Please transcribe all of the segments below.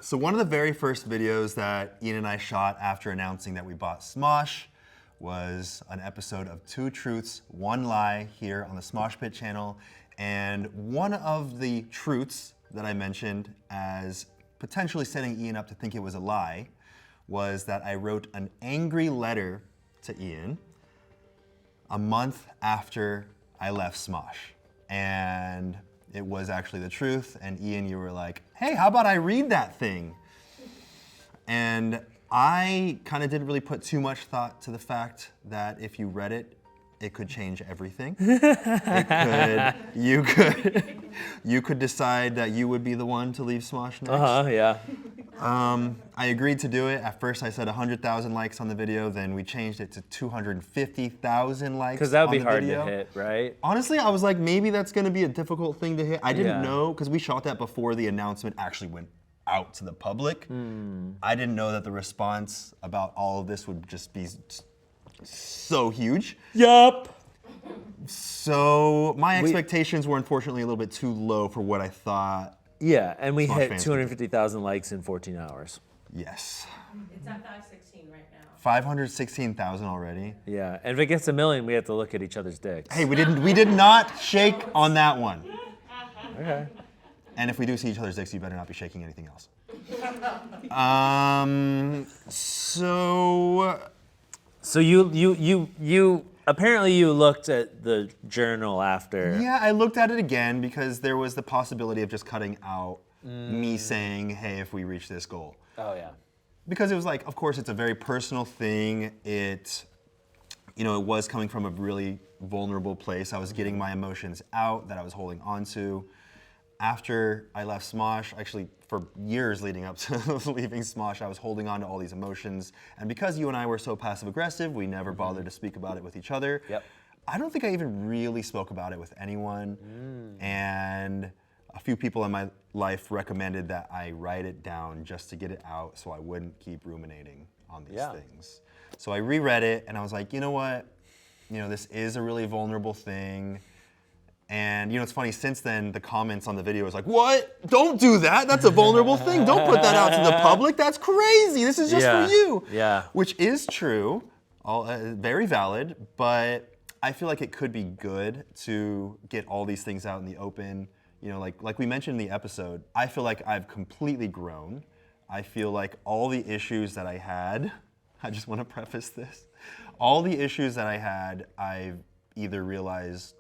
So one of the very first videos that Ian and I shot after announcing that we bought Smosh was an episode of 2 Truths, 1 Lie here on the Smosh Pit channel. And one of the truths that I mentioned as potentially setting Ian up to think it was a lie was that I wrote an angry letter to Ian a month after I left Smosh. And it was actually the truth, and Ian, you were like, hey, how about I read that thing? And I kind of didn't really put too much thought to the fact that if you read it, it could change everything. You could decide that you would be the one to leave Smosh next. Yeah. I agreed to do it. At first I said 100,000 likes on the video, then we changed it to 250,000 likes. Because that would be on the hard video. to hit, right? Honestly, I was like, maybe that's gonna be a difficult thing to hit. I didn't know, because we shot that before the announcement actually went out to the public. I didn't know that the response about all of this would just be so huge. Yup. So my expectations were unfortunately a little bit too low for what I thought. Yeah, and we Smosh hit fans 250,000 likes in 14 hours. Yes. It's at 516 right now. 516,000 already. Yeah, and if it gets a million, we have to look at each other's dicks. Hey, we did not shake on that one. Okay. And if we do see each other's dicks, you better not be shaking anything else. So you apparently you looked at the journal after. Yeah, I looked at it again because there was the possibility of just cutting out me saying, hey, if we reach this goal. Oh yeah. Because it was like, of course, it's a very personal thing. It was coming from a really vulnerable place. I was getting my emotions out that I was holding on to. After I left Smosh, actually for years leading up to leaving Smosh, I was holding on to all these emotions. And because you and I were so passive aggressive, we never bothered to speak about it with each other. Yep. I don't think I even really spoke about it with anyone. And a few people in my life recommended that I write it down just to get it out so I wouldn't keep ruminating on these things. So I reread it and I was like, you know what? This is a really vulnerable thing. And it's funny, since then, the comments on the video is like, what? Don't do that, that's a vulnerable thing. Don't put that out to the public, that's crazy. This is just for you. Yeah. Which is true, very valid, but I feel like it could be good to get all these things out in the open. Like we mentioned in the episode, I feel like I've completely grown. I feel like all the issues that I had, I just want to preface this, all the issues that I had, I've either realized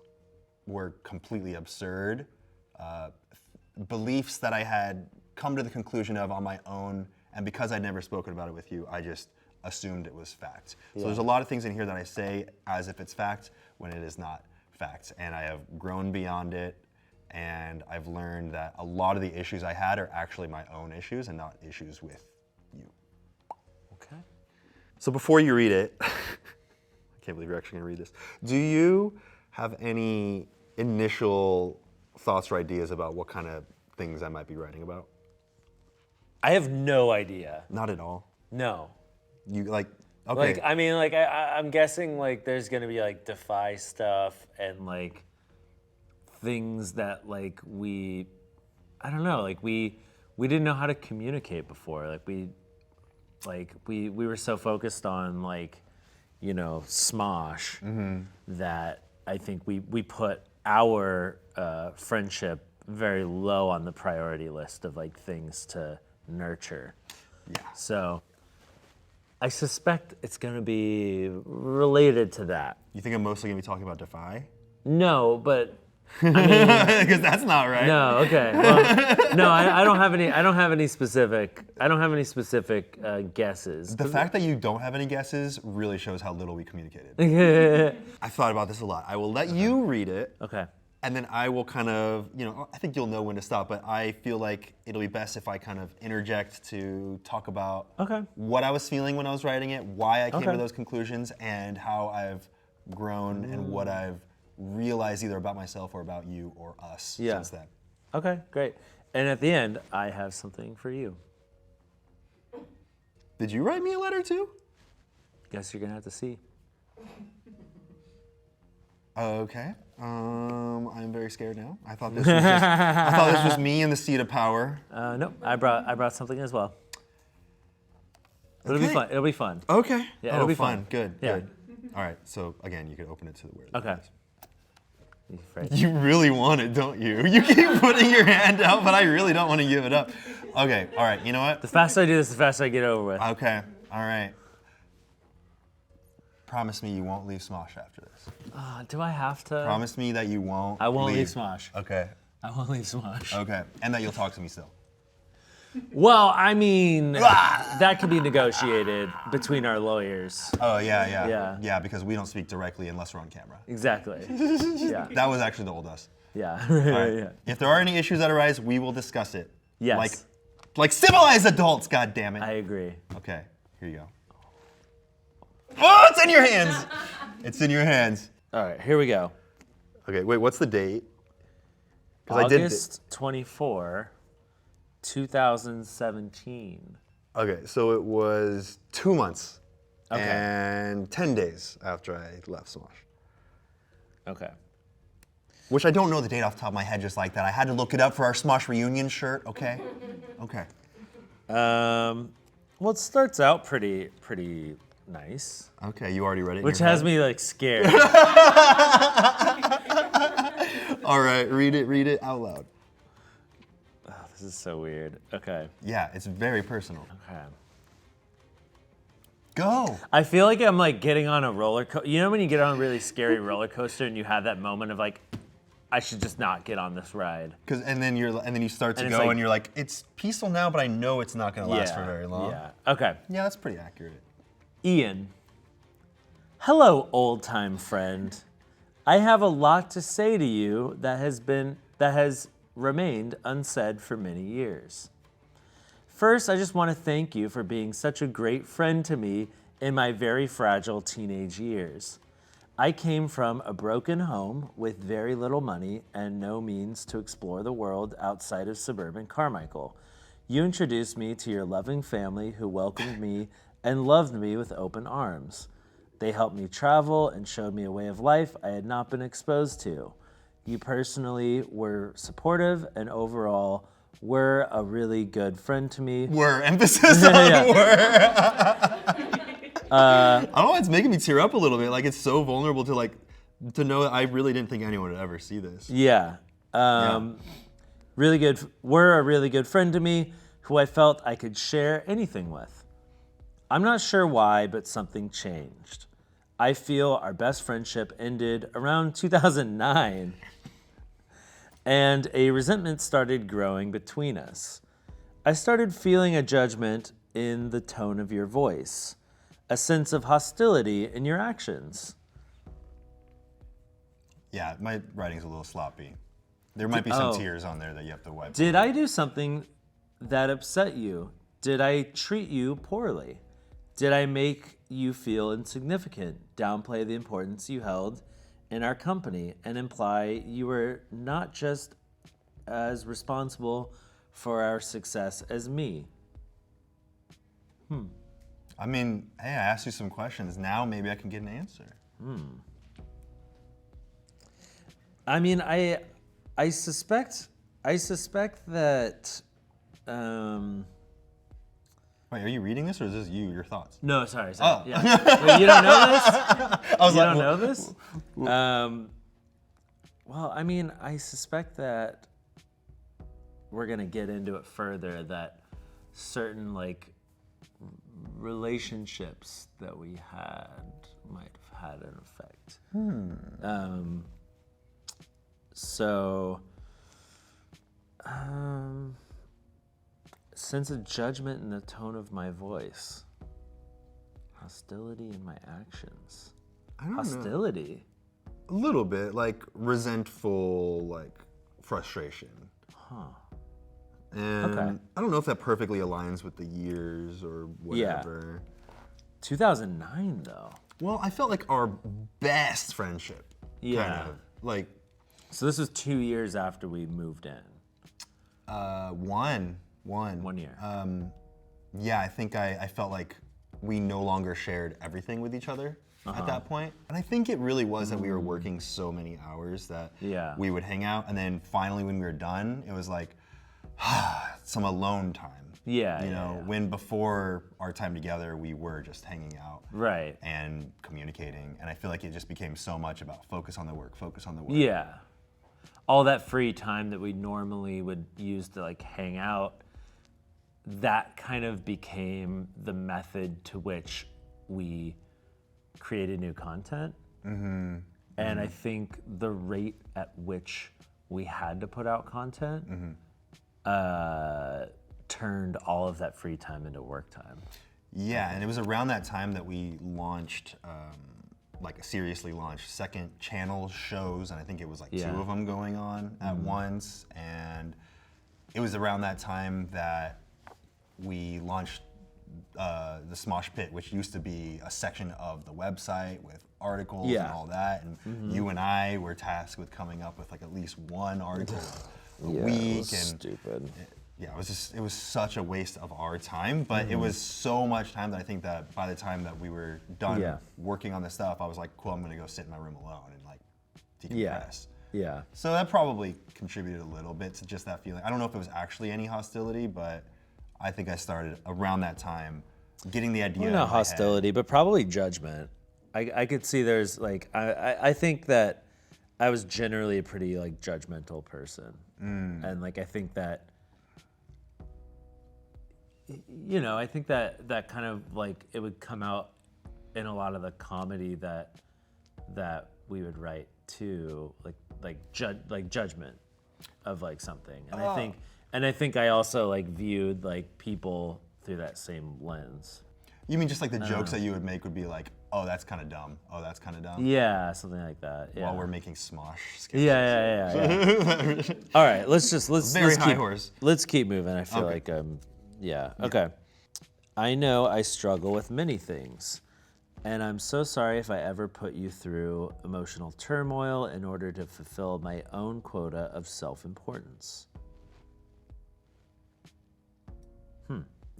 were completely absurd, beliefs that I had come to the conclusion of on my own, and because I'd never spoken about it with you, I just assumed it was fact. So there's a lot of things in here that I say as if it's fact when it is not fact, and I have grown beyond it, and I've learned that a lot of the issues I had are actually my own issues and not issues with you. Okay. So before you read it, I can't believe you're actually gonna read this. Do you have any initial thoughts or ideas about what kind of things I might be writing about? I have no idea. Not at all. No. You okay. I'm guessing there's gonna be Defy stuff and things that we didn't know how to communicate before. We were so focused on Smosh that I think we put our friendship very low on the priority list of things to nurture. Yeah. So I suspect it's gonna be related to that. You think I'm mostly gonna be talking about Defy? No, but because that's not right. No, okay. Well, no, I don't have any. I don't have any specific guesses. The fact that you don't have any guesses really shows how little we communicated. I thought about this a lot. I will let you read it. Okay. And then I will kind of, I think you'll know when to stop, but I feel like it'll be best if I kind of interject to talk about what I was feeling when I was writing it, why I came to those conclusions, and how I've grown and what I've realized either about myself or about you or us since then. Okay, great. And at the end, I have something for you. Did you write me a letter too? Guess you're gonna have to see. Okay. I'm very very scared now. I thought this was just, I thought this was me in the seat of power. Nope, I brought something as well. It'll be Okay. fun. It'll be fun. Okay. Yeah, it'll be fun. Good. Yeah. Good. All right. So again, you can open it to the weird. Okay. You afraid? You really want it, don't you? You keep putting your hand out, but I really don't want to give it up. Okay. All right. You know what? The faster I do this, the faster I get over with. Okay. All right. Promise me you won't leave Smosh after this. Do I have to? Promise me that you won't. I won't leave Smosh. Okay. I won't leave Smosh. Okay. And that you'll talk to me still. Well, I mean, that could be negotiated between our lawyers. Oh yeah. Yeah. Yeah, because we don't speak directly unless we're on camera. Exactly. Yeah. That was actually the old us. Yeah. All right. Yeah. If there are any issues that arise, we will discuss it. Yes. Like civilized adults, God damn it. I agree. Okay, here you go. Oh, it's in your hands. It's in your hands. All right, here we go. Okay, wait, what's the date? 'Cause I did August 24, 2017. Okay, so it was 2 months Okay. and 10 days after I left Smosh. Okay. Which I don't know the date off the top of my head just like that. I had to look it up for our Smosh reunion shirt, okay? Okay. Well, it starts out pretty nice, Okay, you already read it in which your has head? me like scared. All right, read it out loud. Oh, this is so weird. Okay. Yeah, it's very personal. Okay. Go. I feel like I'm like getting on a roller coaster. You know when you get on a really scary roller coaster and you have that moment of like, I should just not get on this ride. And then you start to And it's go like- and you're like, it's peaceful now, but I know it's not gonna last for very long. Yeah. Okay. Yeah, that's pretty accurate. Ian. Hello, old-time friend. I have a lot to say to you that has remained unsaid for many years. First, I just want to thank you for being such a great friend to me in my very fragile teenage years. I came from a broken home with very little money and no means to explore the world outside of suburban Carmichael. You introduced me to your loving family who welcomed me and loved me with open arms. They helped me travel and showed me a way of life I had not been exposed to. You personally were supportive and overall were a really good friend to me. Were, emphasis on Yeah. were. I don't know, it's making me tear up a little bit. Like it's so vulnerable to know that I really didn't think anyone would ever see this. Yeah. Really good, were a really good friend to me who I felt I could share anything with. I'm not sure why, but something changed. I feel our best friendship ended around 2009, and a resentment started growing between us. I started feeling a judgment in the tone of your voice, a sense of hostility in your actions. Yeah, my writing's a little sloppy. There might be some Oh. tears on there that you have to wipe. Did I do something that upset you? Did I treat you poorly? Did I make you feel insignificant, downplay the importance you held in our company, and imply you were not just as responsible for our success as me? I mean, hey, I asked you some questions. Now maybe I can get an answer. I mean, I suspect that. Wait, are you reading this or is this your thoughts? No, sorry. Oh. Yeah. Wait, you don't know this? I was You like, don't know this? Well, I mean, I suspect that we're gonna get into it further. That certain relationships that we had might have had an effect. Sense of judgment in the tone of my voice. Hostility in my actions. I don't know. Hostility? A little bit, like resentful, frustration. And Okay. I don't know if that perfectly aligns with the years or whatever. 2009, though. Well, I felt like our best friendship. Yeah. Kind of. So this was 2 years after we moved in. One. 1 year. Yeah, I think I felt like we no longer shared everything with each other. at that point. And I think it really was that we were working so many hours that we would hang out. And then finally when we were done, it was like, some alone time. Yeah, you know, when before our time together, we were just hanging out, and communicating. And I feel like it just became so much about focus on the work. Yeah, all that free time that we normally would use to like hang out, that kind of became the method to which we created new content. And I think the rate at which we had to put out content turned all of that free time into work time. Yeah, and it was around that time that we launched, seriously launched second channel shows, and I think it was like 2 of them going on at once. And it was around that time that we launched the Smosh Pit, which used to be a section of the website with articles and all that. And you and I were tasked with coming up with like at least one article a week. It was stupid. Yeah, it was such a waste of our time, but it was so much time that I think that by the time that we were done working on this stuff, I was like, cool, I'm gonna go sit in my room alone and like decompress. Yeah. So that probably contributed a little bit to just that feeling. I don't know if it was actually any hostility, but I think I started around that time getting the idea. Well, not hostility, but probably judgment. I could see there's like, I think that I was generally a pretty like judgmental person. And like, I think that, you know, I think that kind of like it would come out in a lot of the comedy that we would write too, like judgment of like something. And I think I also like viewed like people through that same lens. You mean just like the jokes that you would make would be like, oh, that's kind of dumb. Oh, that's kind of dumb. Yeah, something like that. Yeah. While we're making Smosh sketches. Yeah. All right, let's horse. Let's keep moving. I feel like Okay. I know I struggle with many things, and I'm so sorry if I ever put you through emotional turmoil in order to fulfill my own quota of self-importance.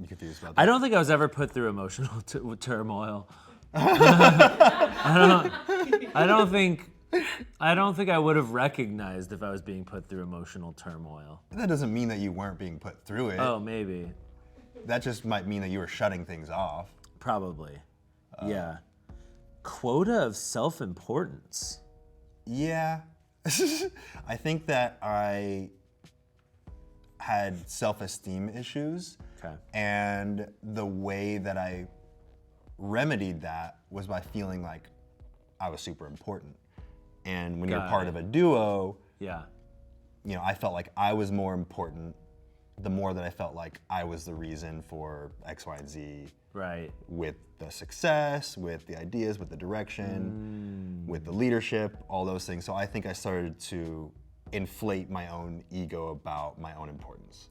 You confused about that? I don't think I was ever put through emotional turmoil. I don't think I would have recognized if I was being put through emotional turmoil. That doesn't mean that you weren't being put through it. Oh, maybe. That just might mean that you were shutting things off. Probably. Yeah. Quota of self-importance. Yeah. I think that I had self-esteem issues. Okay. And the way that I remedied that was by feeling like I was super important. And when you're part of a duo, you know, I felt like I was more important the more that I felt like I was the reason for X, Y, and Z. Right. With the success, with the ideas, with the direction, with the leadership, all those things. So I think I started to inflate my own ego about my own importance.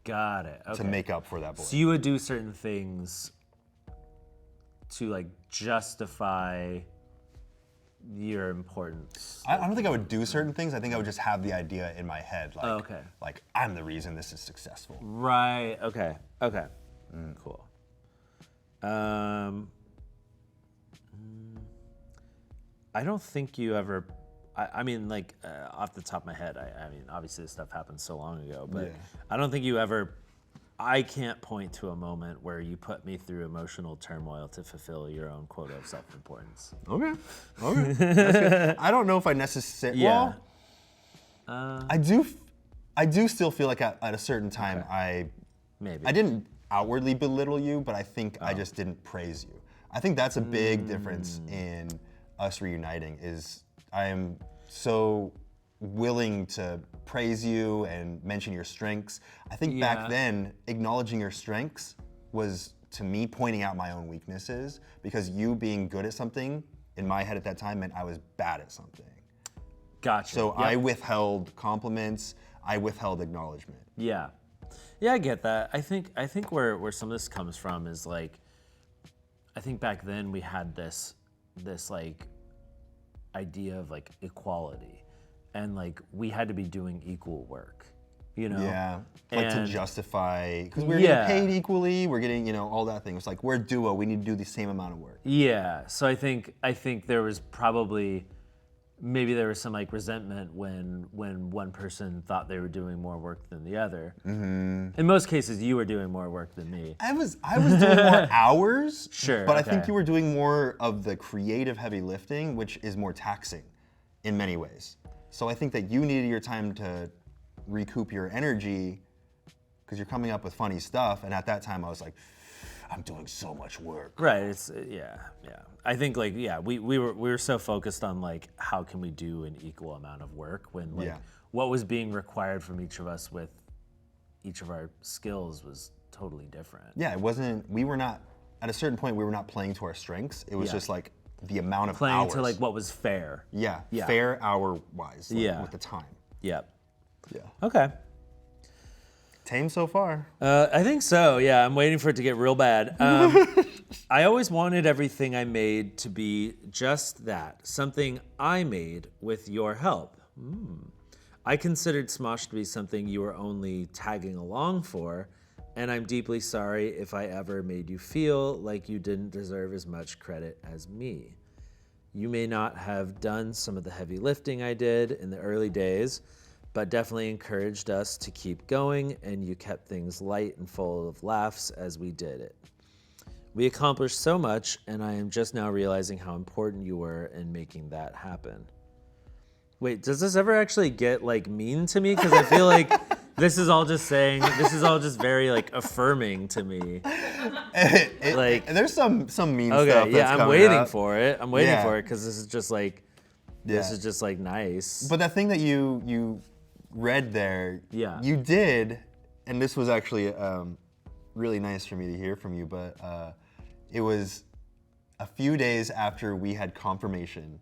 Got it. Okay. To make up for that void. So you would do certain things to like justify your importance. I don't think I would do certain things. I think I would just have the idea in my head, like, like I'm the reason this is successful. Right. Okay. Cool. I don't think you ever. I mean, like off the top of my head, I mean, obviously this stuff happened so long ago, but I don't think you ever. I can't point to a moment where you put me through emotional turmoil to fulfill your own quota of self-importance. Okay. That's good. I don't know if I necessarily. Yeah. Well, I do still feel like at a certain time I didn't outwardly belittle you, but I think I just didn't praise you. I think that's a big difference in us reuniting. Is I am so willing to praise you and mention your strengths. I think back then, acknowledging your strengths was, to me, pointing out my own weaknesses, because you being good at something, in my head at that time, meant I was bad at something. Gotcha. So I withheld compliments, I withheld acknowledgement. Yeah, I get that. I think where some of this comes from is like, I think back then we had this like idea of like equality. And like we had to be doing equal work. you know? Yeah, like to And- justify, because we're Yeah. getting paid equally, we're getting, all that thing. It's like, we're a duo, we need to do the same amount of work. Yeah, so I think there was probably, maybe there was some like resentment when one person thought they were doing more work than the other. In most cases, you were doing more work than me. I was doing more hours, Sure, but I think okay. you were doing more of the creative heavy lifting, which is more taxing in many ways. So I think that you needed your time to recoup your energy because you're coming up with funny stuff, and at that time I was like, I'm doing so much work. Right. It's yeah. I think like we were so focused on like how can we do an equal amount of work when like Yeah. what was being required from each of us with each of our skills was totally different. Yeah, it wasn't. We were not at a certain point. We were not playing to our strengths. It was Yeah. just like the amount of Playing hours. to like what was fair. Yeah, Yeah. fair hour wise. Like, Yeah. with the time. Yep. Yeah. Okay. Tame so far. I think so. Yeah, I'm waiting for it to get real bad. I always wanted everything I made to be just that, something I made with your help. I considered Smosh to be something you were only tagging along for, and I'm deeply sorry if I ever made you feel like you didn't deserve as much credit as me. You may not have done some of the heavy lifting I did in the early days, but definitely encouraged us to keep going, and you kept things light and full of laughs as we did it. We accomplished so much, and I am just now realizing how important you were in making that happen. Wait, does this ever actually get like mean to me? Because I feel like this is all just very like affirming to me. Like, There's some mean okay, stuff. That's I'm coming waiting up. for it. I'm waiting Yeah. for it because this is just like Yeah. nice. But that thing that you read there, Yeah. you did, and this was actually really nice for me to hear from you, but it was a few days after we had confirmation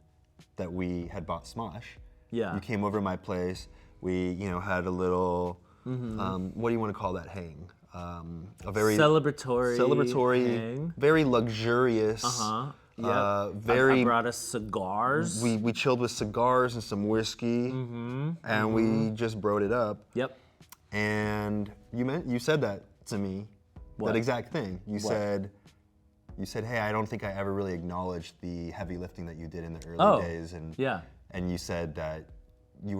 that we had bought Smosh. Yeah. You came over to my place. We, had a little, what do you want to call that hang? A very Celebratory hang. very luxurious. Yep. Very. I brought us cigars. We chilled with cigars and some whiskey, and we just broed it up. Yep. And you said that to me, What? that exact thing. You said, hey, I don't think I ever really acknowledged the heavy lifting that you did in the early days, and yeah. and you said that you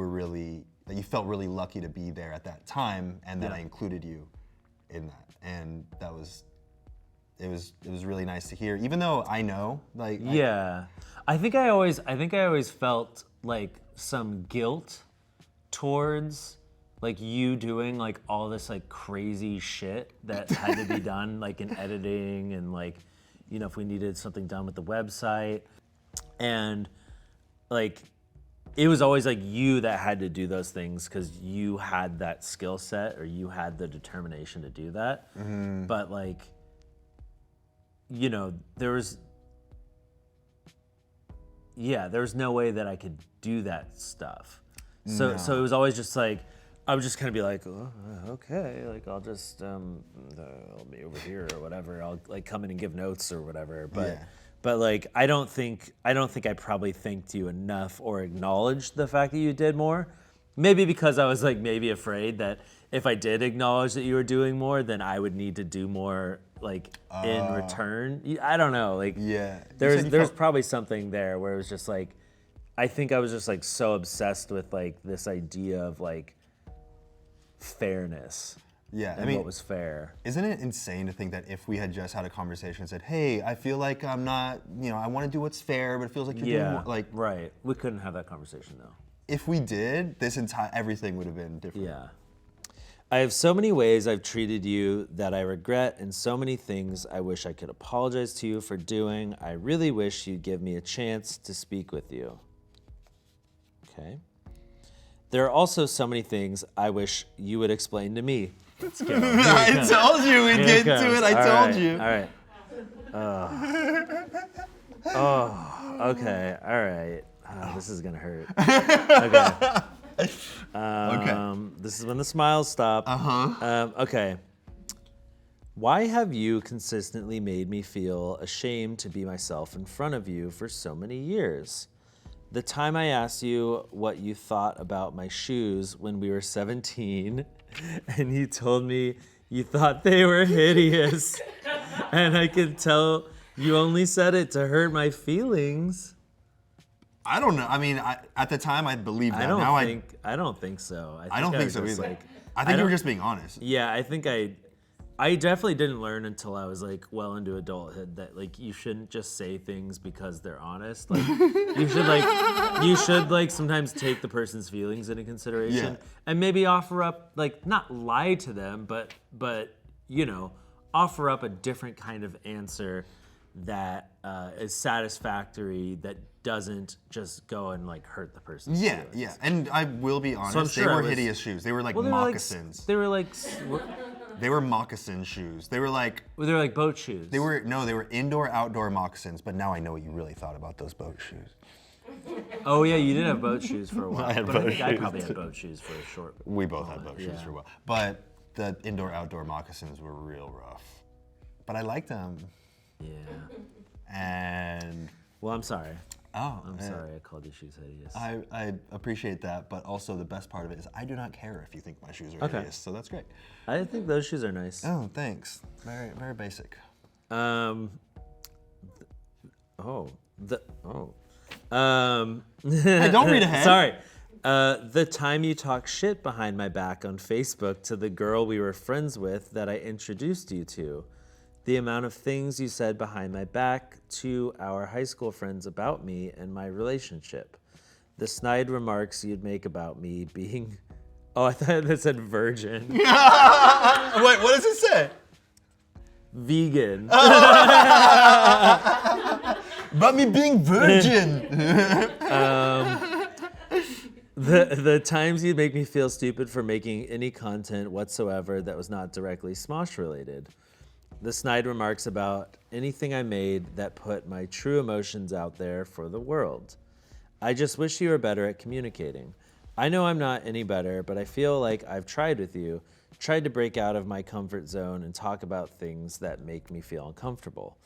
felt really lucky to be there at that time, and that Yeah. I included you in that, and that was. It was really nice to hear, even though I know, like. Yeah. I think I always felt like some guilt towards like you doing like all this like crazy shit that had to be done like in editing and like, if we needed something done with the website, and like it was always like you that had to do those things because you had that skill set or you had the determination to do that. But like, there was no way that I could do that stuff. So it was always just like, I would just kind of be like, oh, okay, like I'll just I'll be over here or whatever. I'll like come in and give notes or whatever. But like I don't think I probably thanked you enough or acknowledged the fact that you did more. Maybe because I was like maybe afraid that if I did acknowledge that you were doing more, then I would need to do more like in return. I don't know. Like Yeah. there's probably something there where it was just like, I think I was just like so obsessed with like this idea of like fairness. Yeah, And what was fair. Isn't it insane to think that if we had just had a conversation and said, hey, I feel like I'm not, I want to do what's fair, but it feels like you're doing more, like, right. We couldn't have that conversation though. if we did, everything would have been different. Yeah. I have so many ways I've treated you that I regret, and so many things I wish I could apologize to you for doing. I really wish you'd give me a chance to speak with you. Okay. There are also so many things I wish you would explain to me. Let's go. I told you we'd get to it. I told you. All right. Okay. All right. This is gonna hurt. Okay. This is when the smiles stop. Okay. Why have you consistently made me feel ashamed to be myself in front of you for so many years? the time I asked you what you thought about my shoes when we were 17, and you told me you thought they were hideous, and I could tell you only said it to hurt my feelings. I don't know. I mean, at the time I believed that. I don't think so. I don't think so either. Like, I think you were just being honest. Yeah, I think I definitely didn't learn until I was like well into adulthood that like you shouldn't just say things because they're honest. Like you should like sometimes take the person's feelings into consideration and maybe offer up like not lie to them, but you know, offer up a different kind of answer that is satisfactory, that doesn't just go and like hurt the person's feelings. Yeah. And I will be honest, sure they were hideous shoes. They were like moccasins. They were like They were moccasin shoes. They were like boat shoes. They were indoor-outdoor moccasins, but now I know what you really thought about those boat shoes. Oh yeah, you did have boat shoes for a while. I had but boat I think I shoes probably had boat shoes for a short while. We both had boat shoes for a while. But the indoor-outdoor moccasins were real rough. But I liked them. Yeah. And Well, I'm sorry. oh, I'm sorry I called your shoes hideous. I appreciate that, but also the best part of it is I do not care if you think my shoes are hideous, so that's great. I think those shoes are nice. Oh, thanks. Very, very basic. Hey, don't read ahead. Sorry. The time you talk shit behind my back on Facebook to the girl we were friends with that I introduced you to. The amount of things you said behind my back to our high school friends about me and my relationship. The snide remarks you'd make about me being... Oh, I thought that said virgin. Wait, what does it say? Vegan. About me being virgin. The times you'd make me feel stupid for making any content whatsoever that was not directly Smosh related. The snide remarks about anything I made that put my true emotions out there for the world. I just wish you were better at communicating. I know I'm not any better, but I feel like I've tried with you, tried to break out of my comfort zone and talk about things that make me feel uncomfortable.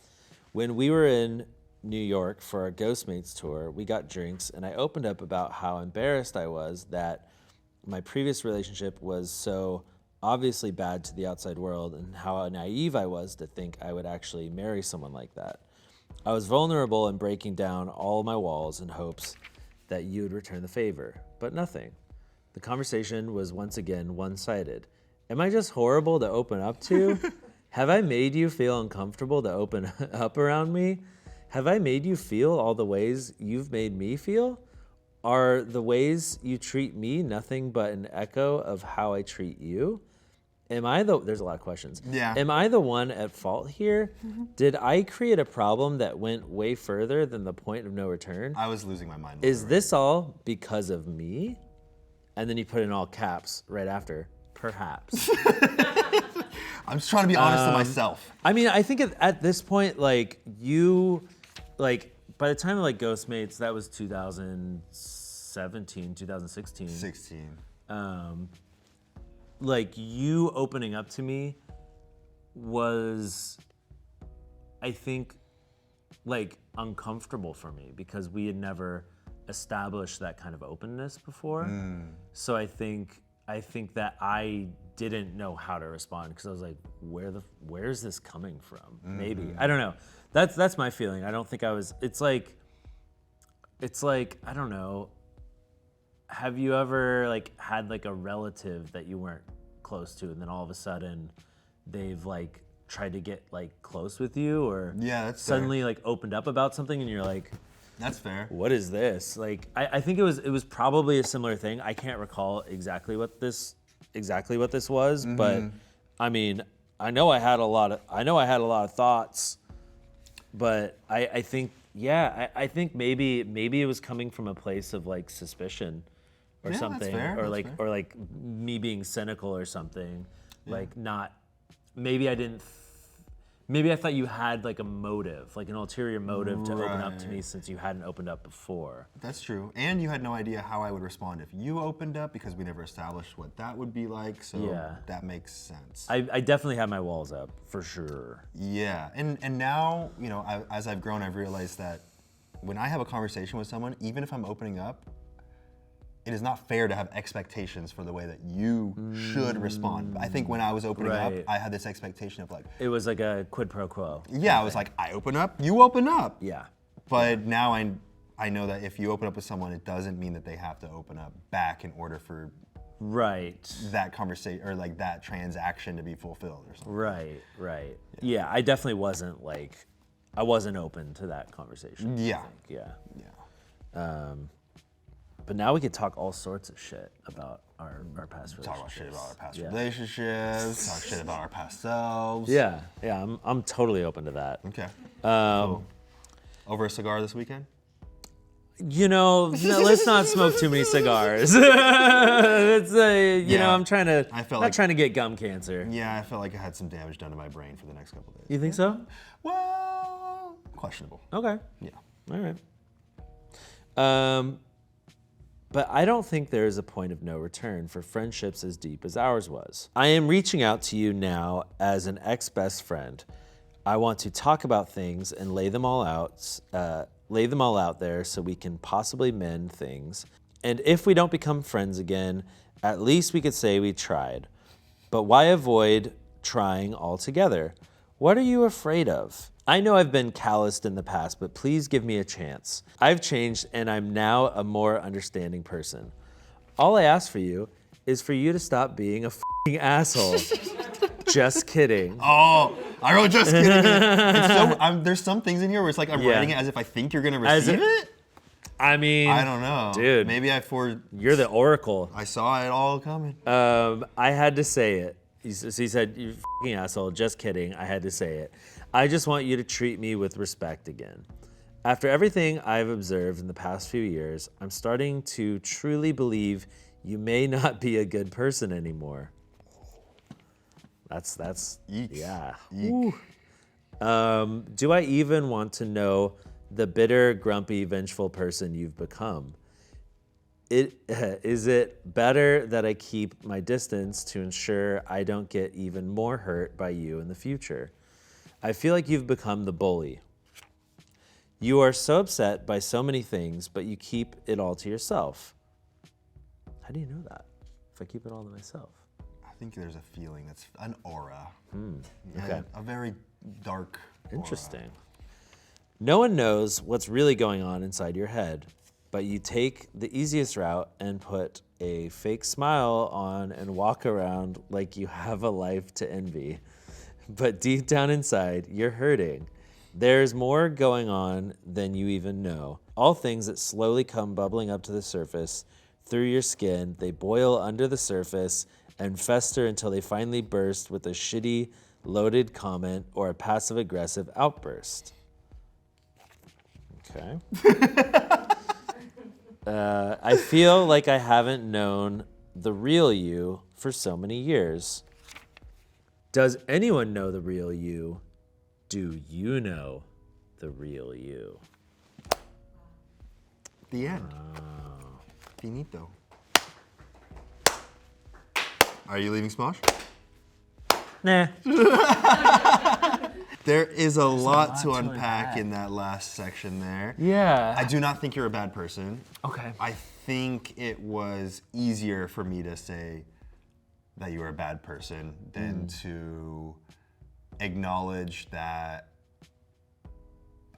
When we were in New York for our Ghostmates tour, we got drinks and I opened up about how embarrassed I was that my previous relationship was so obviously bad to the outside world and how naive I was to think I would actually marry someone like that. I was vulnerable and breaking down all my walls in hopes that you would return the favor, but nothing. The conversation was once again one-sided. Am I just horrible to open up to? Have I made you feel uncomfortable to open up around me? Have I made you feel all the ways you've made me feel? Are the ways you treat me nothing but an echo of how I treat you? There's a lot of questions. Yeah. Am I the one at fault here? Did I create a problem that went way further than the point of no return? I was losing my mind. Is this all because of me? And then you put in all caps right after, perhaps. I'm just trying to be honest to myself. I mean, I think at this point, like by the time of like Ghostmates, that was 2017, 2016. 16. Like you opening up to me was, I think, like uncomfortable for me because we had never established that kind of openness before. So I think that I didn't know how to respond because I was like, where's this coming from? Maybe. I don't know. That's my feeling. I don't think I was, it's like, I don't know. Have you ever like had like a relative that you weren't close to and then all of a sudden they've like tried to get like close with you or that's suddenly fair. like opened up about something and you're like, That's fair. what is this? Like, I think it was probably a similar thing. I can't recall exactly what this was, but I mean, I know I had a lot of thoughts, but I think maybe it was coming from a place of like suspicion or Yeah, that's something, fair, or that's like fair. or like me being cynical or something, like not. Maybe I didn't. Maybe I thought you had like a motive, like an ulterior motive to open up to me since you hadn't opened up before. That's true. And you had no idea how I would respond if you opened up because we never established what that would be like. So that makes sense. I definitely had my walls up for sure. Yeah. And now, as I've grown, I've realized that when I have a conversation with someone, even if I'm opening up, it is not fair to have expectations for the way that you should respond. I think when I was opening up, I had this expectation of like... It was like a quid pro quo. Yeah, I was like, I open up, you open up. Yeah. But now I know that if you open up with someone, it doesn't mean that they have to open up back in order for that conversation or like that transaction to be fulfilled or something. Right. Yeah, I definitely wasn't like, I wasn't open to that conversation. Yeah. I think. Yeah. But now we could talk all sorts of shit about our past relationships. Talk about shit about our past relationships, talk shit about our past selves. Yeah, I'm totally open to that. Okay. Cool. Over a cigar this weekend? You know, no, let's not smoke too many cigars. It's you know, I'm trying to, not trying to get gum cancer. Yeah, I felt like I had some damage done to my brain for the next couple days. You think so? Well, questionable. Okay. Yeah. All right. But I don't think there is a point of no return for friendships as deep as ours was. I am reaching out to you now as an ex-best friend. I want to talk about things and lay them all out there so we can possibly mend things. And if we don't become friends again, at least we could say we tried. But why avoid trying altogether? What are you afraid of? I know I've been calloused in the past, but please give me a chance. I've changed and I'm now a more understanding person. All I ask for you is for you to stop being a f***ing asshole. Just kidding. Oh, I wrote just kidding. It's so, there's some things in here where it's like I'm writing it as if I think you're gonna receive it. I mean, I don't know, dude. Maybe You're the oracle. I saw it all coming. I had to say it. He said, "You f***ing asshole." Just kidding. I had to say it. I just want you to treat me with respect again. After everything I've observed in the past few years, I'm starting to truly believe you may not be a good person anymore. That's Eek. Yeah. Eek. Do I even want to know the bitter, grumpy, vengeful person you've become? Is it better that I keep my distance to ensure I don't get even more hurt by you in the future? I feel like you've become the bully. You are so upset by so many things, but you keep it all to yourself. How do you know that? If I keep it all to myself? I think there's a feeling that's an aura. Okay. A very dark aura. Interesting. No one knows what's really going on inside your head, but you take the easiest route and put a fake smile on and walk around like you have a life to envy. But deep down inside, you're hurting. There's more going on than you even know. All things that slowly come bubbling up to the surface through your skin. They boil under the surface and fester until they finally burst with a shitty, loaded comment or a passive-aggressive outburst. Okay. I feel like I haven't known the real you for so many years. Does anyone know the real you? Do you know the real you? The end. Finito. Are you leaving Smosh? Nah. There is a lot to unpack in that last section there. Yeah. I do not think you're a bad person. Okay. I think it was easier for me to say that you were a bad person than to acknowledge that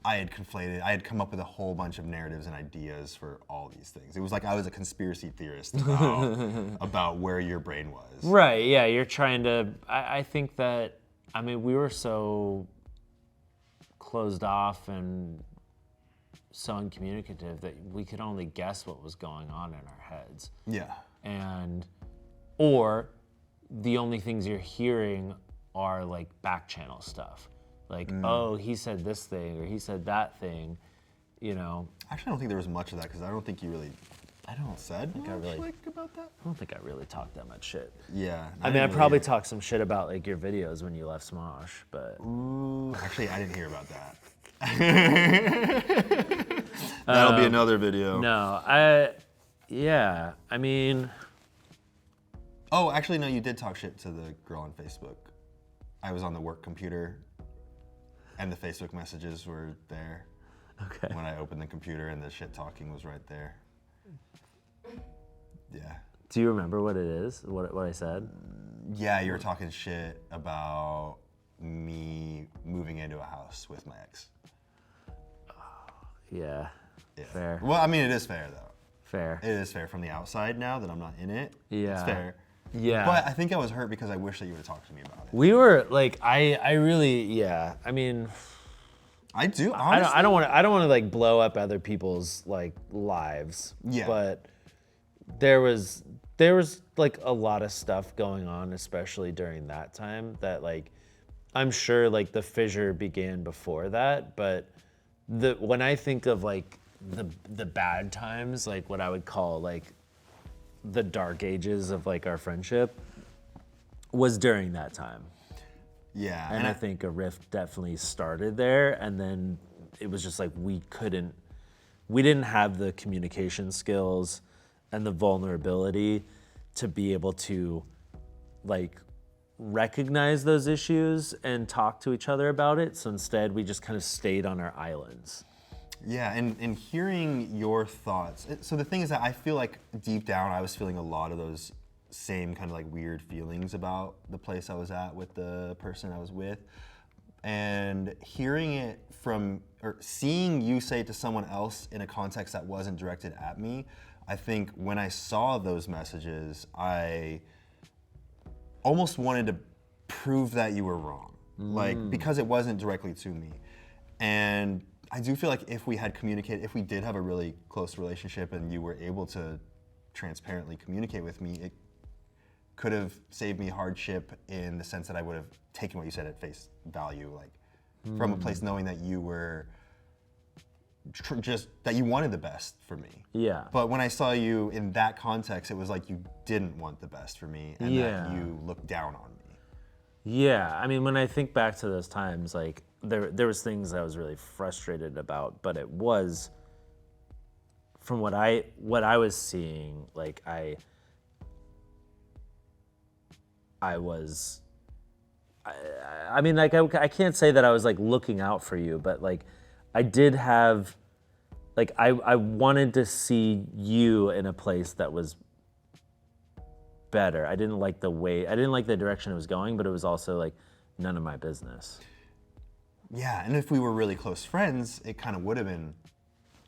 I had come up with a whole bunch of narratives and ideas for all these things. It was like I was a conspiracy theorist about where your brain was. Right, yeah, you're trying to, I think that, I mean, we were so closed off and so uncommunicative that we could only guess what was going on in our heads. Yeah. Or the only things you're hearing are like back channel stuff. Like, oh, he said this thing or he said that thing, you know. Actually, I don't think there was much of that because I don't think you really said much about that. I don't think I really talked that much shit. Yeah. I mean, I probably talked some shit about like your videos when you left Smosh, but. Ooh, actually, I didn't hear about that. That'll be another video. No, I mean. Oh, actually, no, you did talk shit to the girl on Facebook. I was on the work computer, and the Facebook messages were there. Okay. When I opened the computer and the shit talking was right there. Yeah. Do you remember what it is? What I said? Yeah, you were talking shit about me moving into a house with my ex. Yeah. Yeah. Fair. Well, I mean, it is fair though. Fair. It is fair from the outside now that I'm not in it. Yeah. It's fair. Yeah. But I think I was hurt because I wish that you would have talked to me about it. We were like, I really, yeah. I mean, I do. Honestly. I don't want to like blow up other people's like lives. Yeah. But there was like a lot of stuff going on, especially during that time, that like I'm sure like the fissure began before that, but when I think of like the bad times, like what I would call like the dark ages of like our friendship was during that time. Yeah. And I think a rift definitely started there, and then it was just like we didn't have the communication skills and the vulnerability to be able to like recognize those issues and talk to each other about it. So instead we just kind of stayed on our islands. Yeah, and hearing your thoughts. So the thing is that I feel like deep down I was feeling a lot of those same kind of like weird feelings about the place I was at with the person I was with. And hearing it from, or seeing you say it to someone else in a context that wasn't directed at me, I think when I saw those messages, I almost wanted to prove that you were wrong. Like, because it wasn't directly to me. And I do feel like if we had communicated, if we did have a really close relationship and you were able to transparently communicate with me, it could have saved me hardship in the sense that I would have taken what you said at face value, like from a place knowing that you were just that you wanted the best for me. Yeah. But when I saw you in that context, it was like you didn't want the best for me and that you looked down on me. Yeah, I mean, when I think back to those times, like there was things I was really frustrated about, but it was from what I was seeing, like I mean, like I can't say that I was like looking out for you, but like I did have, like I wanted to see you in a place that was better. I didn't like the direction it was going, but it was also like none of my business. Yeah, and if we were really close friends, it kind of would have been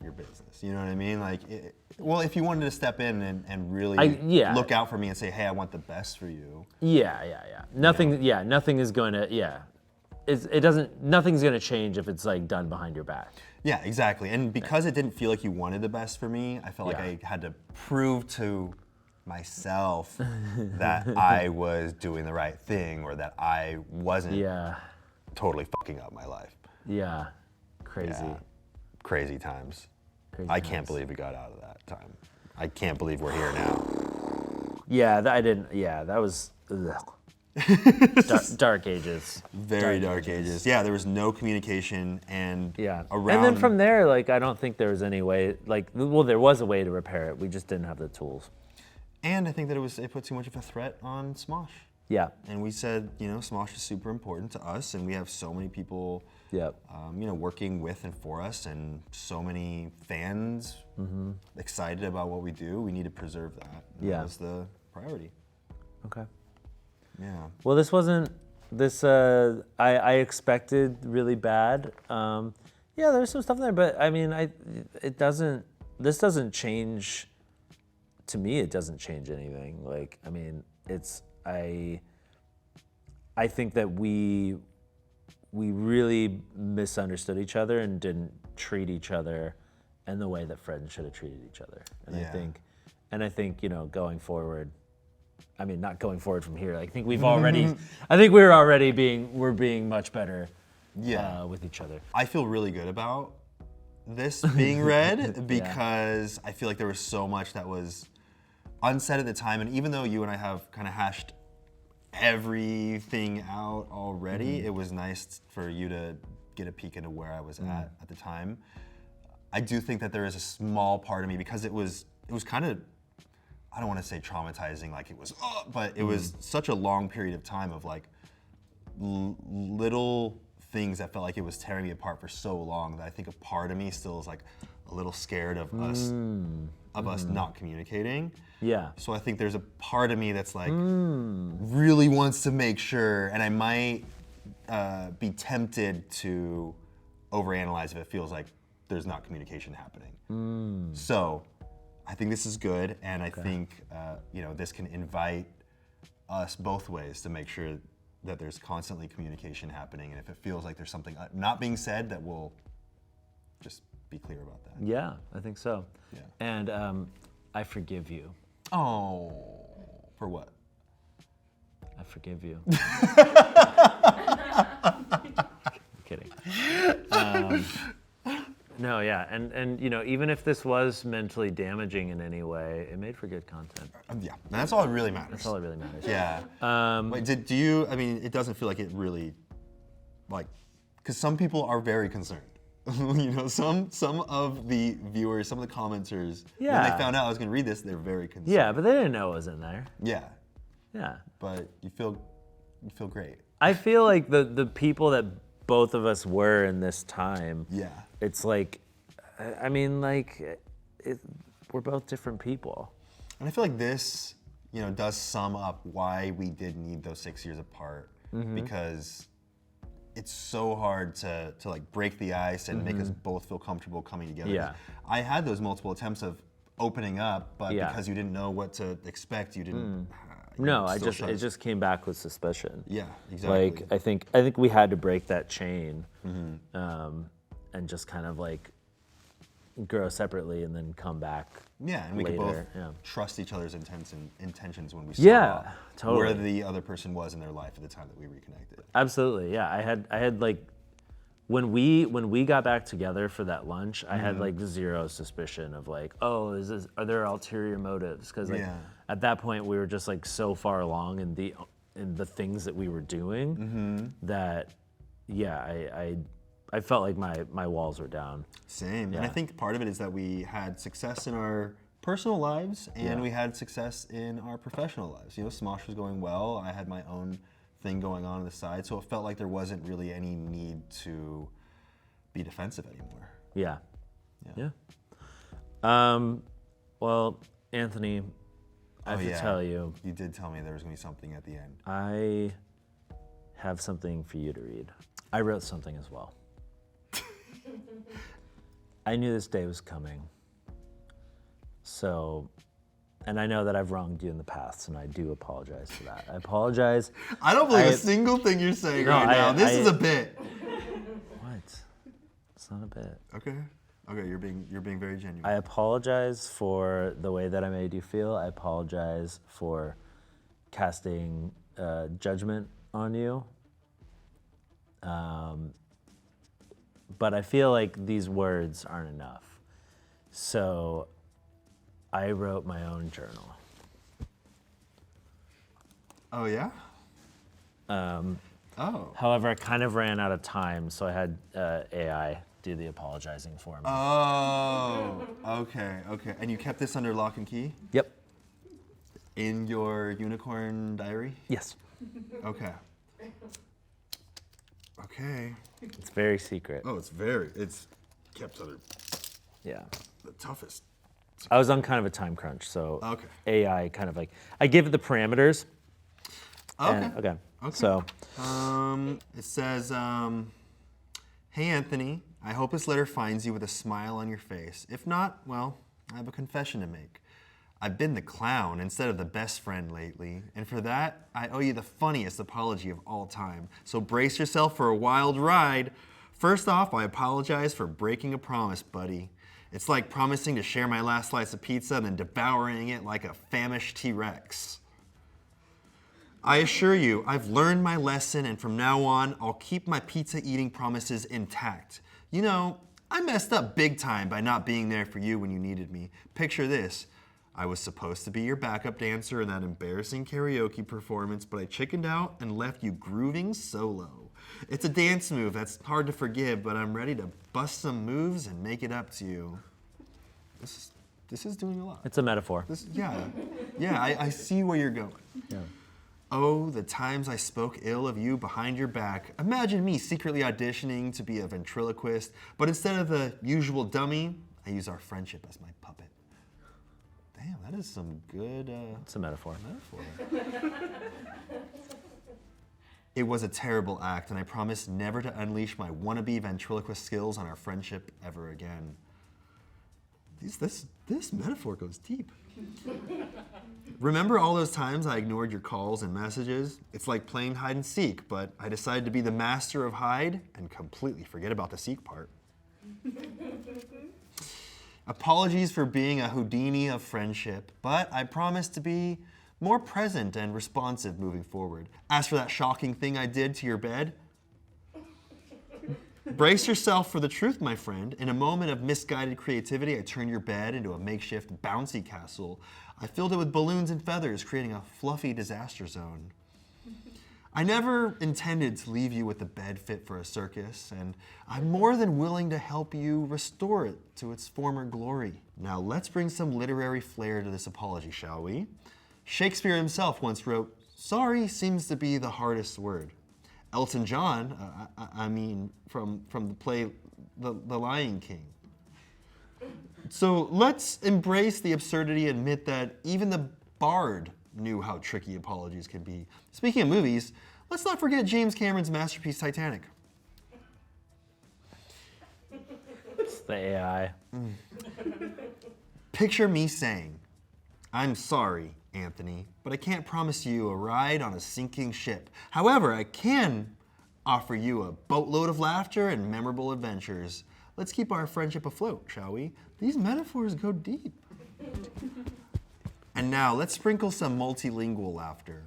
your business. You know what I mean? Like, well, if you wanted to step in and really look out for me and say, hey, I want the best for you. Yeah. Nothing is going to, nothing's going to change if it's like done behind your back. Yeah, exactly. And because it didn't feel like you wanted the best for me, I felt like I had to prove to myself that I was doing the right thing or that I wasn't totally fucking up my life. Yeah, crazy. Yeah. Crazy times. I can't believe we got out of that time. I can't believe we're here now. Yeah, that was dark ages. Very dark ages. Yeah, there was no communication and around. And then from there, like, I don't think there was any way, like, well, there was a way to repair it. We just didn't have the tools. And I think that it put too much of a threat on Smosh. Yeah. And we said, Smosh is super important to us, and we have so many people, working with and for us, and so many fans excited about what we do. We need to preserve that. And that was the priority. Okay. Yeah. Well, this wasn't this. I expected really bad. There's some stuff there, but I mean, it doesn't. This doesn't change. To me, it doesn't change anything. Like, I mean, it's I think that we really misunderstood each other and didn't treat each other in the way that friends should have treated each other. And I think going forward, I mean, not going forward from here. I think we're being much better with each other. I feel really good about this being read because I feel like there was so much that was unsaid at the time, and even though you and I have kind of hashed everything out already, it was nice for you to get a peek into where I was at the time. I do think that there is a small part of me, because it was kind of, I don't want to say traumatizing like it was, but it was such a long period of time of like little things that felt like it was tearing me apart for so long that I think a part of me still is like a little scared of us not communicating. Yeah. So I think there's a part of me that's like really wants to make sure, and I might be tempted to overanalyze if it feels like there's not communication happening. So I think this is good, and I think this can invite us both ways to make sure that there's constantly communication happening, and if it feels like there's something not being said, that we'll just be clear about that. Yeah, I think so. Yeah. And I forgive you. Oh, for what? I forgive you. Kidding. No, yeah, and even if this was mentally damaging in any way, it made for good content. Yeah, and that's all that really matters. That's all that really matters. Yeah. Wait, do you? I mean, it doesn't feel like it really, because some people are very concerned. Some of the viewers, some of the commenters, when they found out I was going to read this, they're very concerned. Yeah, but they didn't know it was in there. Yeah. Yeah. But you feel great. I feel like the people that both of us were in this time. Yeah. It's like, I mean, we're both different people. And I feel like this, does sum up why we did need those 6 years apart, because it's so hard to break the ice and make us both feel comfortable coming together. Yeah. I had those multiple attempts of opening up, but because you didn't know what to expect, you didn't. No, it just came back with suspicion. Yeah, exactly. Like I think we had to break that chain, and just kind of grow separately and then come back. Yeah, and we later. could both trust each other's intentions when we saw totally. Where the other person was in their life at the time that we reconnected. Absolutely, yeah. I had when we got back together for that lunch, I had zero suspicion of are there ulterior motives? Because at that point we were just so far along in the things that we were doing that I felt like my walls were down. Same, and I think part of it is that we had success in our personal lives and we had success in our professional lives. Smosh was going well. I had my own thing going on the side, so it felt like there wasn't really any need to be defensive anymore. Yeah. Well, Anthony, I have to tell you. You did tell me there was going to be something at the end. I have something for you to read. I wrote something as well. I knew this day was coming. So, and I know that I've wronged you in the past, and I do apologize for that. I apologize. I don't believe a single thing you're saying now. This is a bit. What? It's not a bit. Okay, you're being very genuine. I apologize for the way that I made you feel. I apologize for casting judgment on you. But I feel like these words aren't enough. So I wrote my own journal. Oh, yeah? However, I kind of ran out of time, so I had AI do the apologizing for me. Oh, okay. And you kept this under lock and key? Yep. In your unicorn diary? Yes. Okay. It's very secret. Oh, it's kept under Yeah. the toughest. I was on kind of a time crunch, so Okay. AI kind of I give it the parameters. Okay. Okay. So. It says, hey, Anthony, I hope this letter finds you with a smile on your face. If not, well, I have a confession to make. I've been the clown instead of the best friend lately, and for that, I owe you the funniest apology of all time. So brace yourself for a wild ride. First off, I apologize for breaking a promise, buddy. It's like promising to share my last slice of pizza and then devouring it like a famished T-Rex. I assure you, I've learned my lesson, and from now on, I'll keep my pizza-eating promises intact. I messed up big time by not being there for you when you needed me. Picture this. I was supposed to be your backup dancer in that embarrassing karaoke performance, but I chickened out and left you grooving solo. It's a dance move that's hard to forgive, but I'm ready to bust some moves and make it up to you. This is doing a lot. It's a metaphor. I see where you're going. Yeah. Oh, the times I spoke ill of you behind your back. Imagine me secretly auditioning to be a ventriloquist, but instead of the usual dummy, I use our friendship as my puppet. Damn, that is some good It's a metaphor. metaphor. It was a terrible act, and I promised never to unleash my wannabe ventriloquist skills on our friendship ever again. This metaphor goes deep. Remember all those times I ignored your calls and messages? It's like playing hide and seek, but I decided to be the master of hide and completely forget about the seek part. Apologies for being a Houdini of friendship, but I promise to be more present and responsive moving forward. As for that shocking thing I did to your bed, brace yourself for the truth, my friend. In a moment of misguided creativity, I turned your bed into a makeshift bouncy castle. I filled it with balloons and feathers, creating a fluffy disaster zone. I never intended to leave you with a bed fit for a circus, and I'm more than willing to help you restore it to its former glory. Now let's bring some literary flair to this apology, shall we? Shakespeare himself once wrote, "Sorry seems to be the hardest word." Elton John, from the play The Lion King. So let's embrace the absurdity and admit that even the bard knew how tricky apologies can be. Speaking of movies, let's not forget James Cameron's masterpiece Titanic. It's the AI. Picture me saying, "I'm sorry, Anthony, but I can't promise you a ride on a sinking ship. However, I can offer you a boatload of laughter and memorable adventures. Let's keep our friendship afloat, shall we?" These metaphors go deep. And now let's sprinkle some multilingual laughter.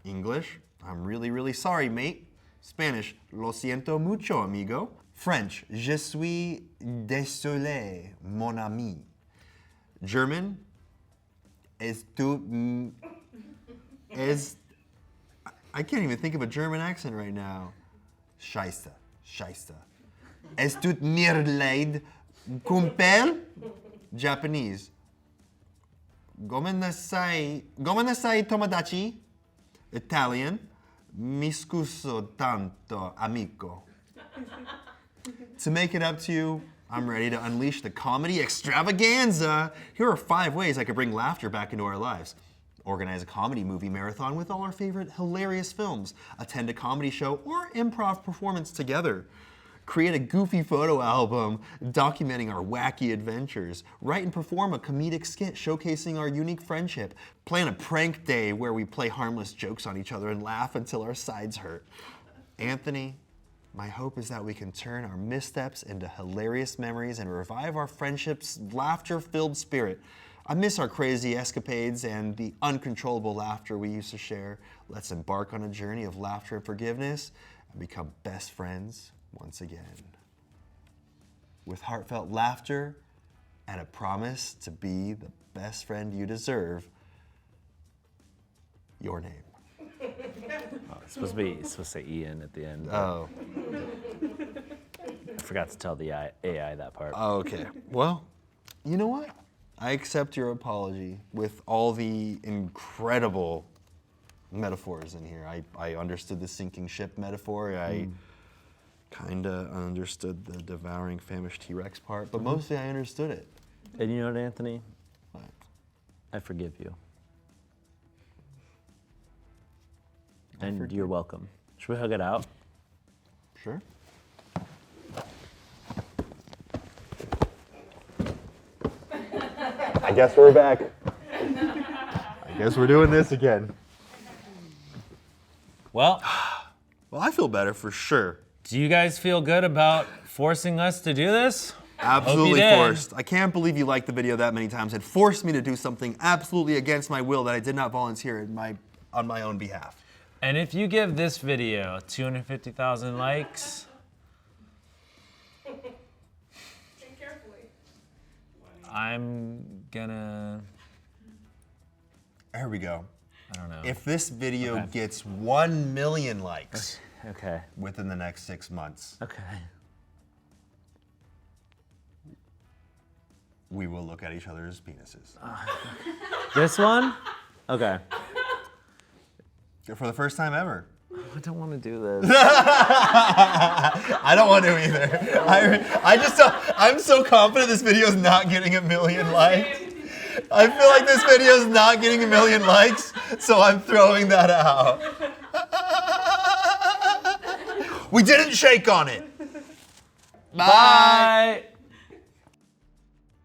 English, "I'm really, really sorry, mate." Spanish, "Lo siento mucho, amigo." French, "Je suis désolé, mon ami." German, I can't even think of a German accent right now. Scheisse, scheisse. Es tut mir leid, kumpel. Japanese. Gomenasai tomodachi. Italian. Mi scuso tanto, amico. To make it up to you, I'm ready to unleash the comedy extravaganza. Here are 5 ways I could bring laughter back into our lives. Organize a comedy movie marathon with all our favorite hilarious films. Attend a comedy show or improv performance together. Create a goofy photo album documenting our wacky adventures. Write and perform a comedic skit showcasing our unique friendship. Plan a prank day where we play harmless jokes on each other and laugh until our sides hurt. Anthony, my hope is that we can turn our missteps into hilarious memories and revive our friendship's laughter-filled spirit. I miss our crazy escapades and the uncontrollable laughter we used to share. Let's embark on a journey of laughter and forgiveness and become best friends once again. With heartfelt laughter and a promise to be the best friend you deserve, your name. Oh, it's supposed to say Ian at the end. Oh. I forgot to tell the AI that part. Okay. Well, you know what? I accept your apology with all the incredible metaphors in here. I understood the sinking ship metaphor. I kind of understood the devouring famished T-Rex part, but mostly I understood it. And you know what, Anthony? What? I forgive you. And you're welcome. Should we hug it out? Sure. I guess we're back. I guess we're doing this again. Well, Well, I feel better for sure. do you guys feel good about forcing us to do this? Absolutely did. forced. I can't believe you liked the video that many times and forced me to do something absolutely against my will that I did not volunteer on my own behalf. And if you give this video 250,000 likes, Think carefully. I'm gonna, Here we go. I don't know. If this video Okay. gets 1 million likes Okay, within the next 6 months, okay. we will look at each other's penises. This one? Okay. For the first time ever. I don't want to do this. I don't want to either. I just don't, I'm so confident this video is not getting 1 million likes. I feel like this video is not getting 1 million likes, so I'm throwing that out. We didn't shake on it. Bye.